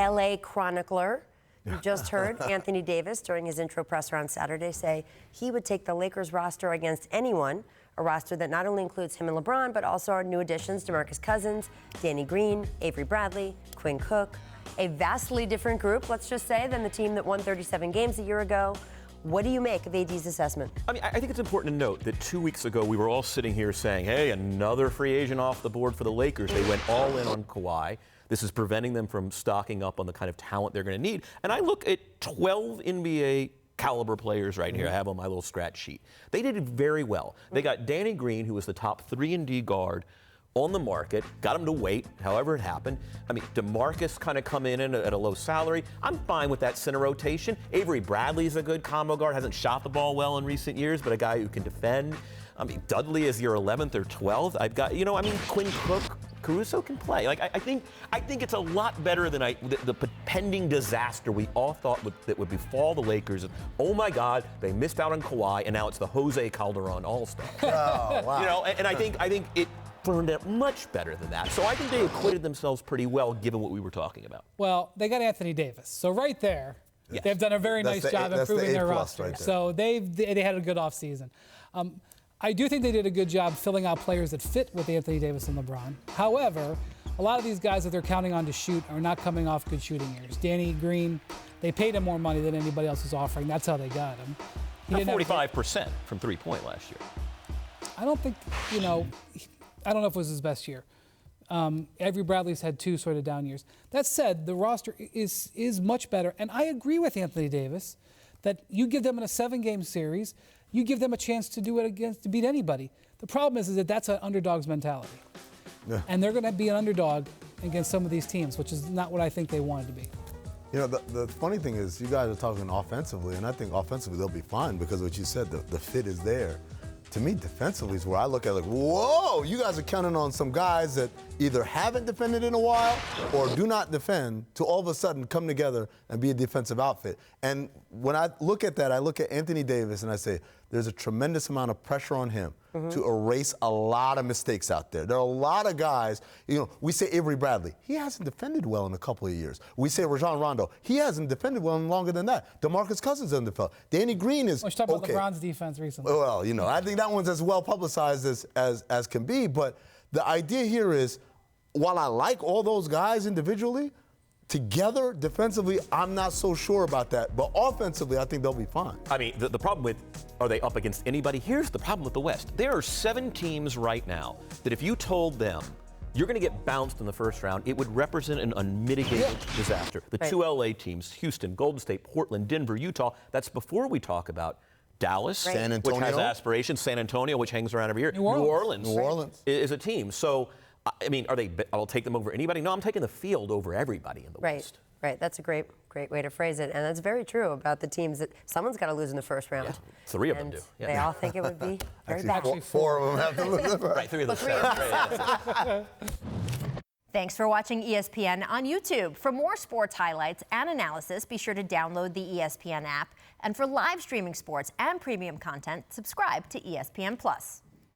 LA chronicler. You just heard Anthony Davis during his intro presser on Saturday say he would take the Lakers roster against anyone, a roster that not only includes him and LeBron, but also our new additions, DeMarcus Cousins, Danny Green, Avery Bradley, Quinn Cook, a vastly different group, let's just say, than the team that won 37 games a year ago. What do you make of AD's assessment? I mean, I think it's important to note that 2 weeks ago we were all sitting here saying, hey, another free agent off the board for the Lakers. They went all in on Kawhi. This is preventing them from stocking up on the kind of talent they're going to need. And I look at 12 NBA caliber players right here. I have on my little scratch sheet. They did very well. They got Danny Green, who was the top 3-and-D guard on the market, got him to wait, however it happened. I mean, DeMarcus kind of come in at a low salary. I'm fine with that center rotation. Avery Bradley's a good combo guard, hasn't shot the ball well in recent years, but a guy who can defend. I mean, Dudley is your 11th or 12th. I've got, Quinn Cook, Caruso can play. Like, I think it's a lot better than the pending disaster we all thought that would befall the Lakers. Oh my God, they missed out on Kawhi, and now it's the Jose Calderon All-Star. Oh, wow. And I think it turned out much better than that. So I think they acquitted themselves pretty well, given what we were talking about. Well, they got Anthony Davis, so right there, yes. They've done a very nice job improving their roster. Right, so they had a good offseason. I do think they did a good job filling out players that fit with Anthony Davis and LeBron. However, a lot of these guys that they're counting on to shoot are not coming off good shooting years. Danny Green, they paid him more money than anybody else was offering. That's how they got him. He didn't 45% from three-point last year. I don't think, I don't know if it was his best year. Avery Bradley's had 2 sort of down years. That said, the roster is much better. And I agree with Anthony Davis that you give them in a 7-game series, you give them a chance to do it to beat anybody. The problem is that that's an underdog's mentality. Yeah. And they're going to be an underdog against some of these teams, which is not what I think they wanted to be. The funny thing is you guys are talking offensively, and I think offensively they'll be fine because what you said, the fit is there. To me, defensively is where I look at whoa, you guys are counting on some guys that either haven't defended in a while or do not defend to all of a sudden come together and be a defensive outfit. And when I look at that, I look at Anthony Davis and I say, there's a tremendous amount of pressure on him to erase a lot of mistakes out there. There are a lot of guys, we say Avery Bradley, he hasn't defended well in a couple of years. We say Rajon Rondo, he hasn't defended well in longer than that. DeMarcus Cousins hasn't defended. Danny Green is okay. Let's talk about LeBron's defense recently. Well, I think that one's as well publicized as can be, but the idea here is, while I like all those guys individually, together, defensively, I'm not so sure about that. But offensively, I think they'll be fine. I mean, the problem with, are they up against anybody? Here's the problem with the West. There are 7 teams right now that if you told them you're going to get bounced in the first round, it would represent an unmitigated disaster. The 2 LA teams, Houston, Golden State, Portland, Denver, Utah, that's before we talk about Dallas, San Antonio, which has aspirations, San Antonio, which hangs around every year. New Orleans is a team. So, I mean, I'll take them over anybody? No, I'm taking the field over everybody in the West. Right. That's a great way to phrase it. And that's very true about the teams that someone's got to lose in the first round. Yeah, 3 of them do. Yeah. They all think it would be very bad. Actually, 4 of them have to lose. Right, 3 of the 7. Thanks for watching ESPN on YouTube. For more sports highlights and analysis, be sure to download the ESPN app. And for live streaming sports and premium content, subscribe to ESPN+.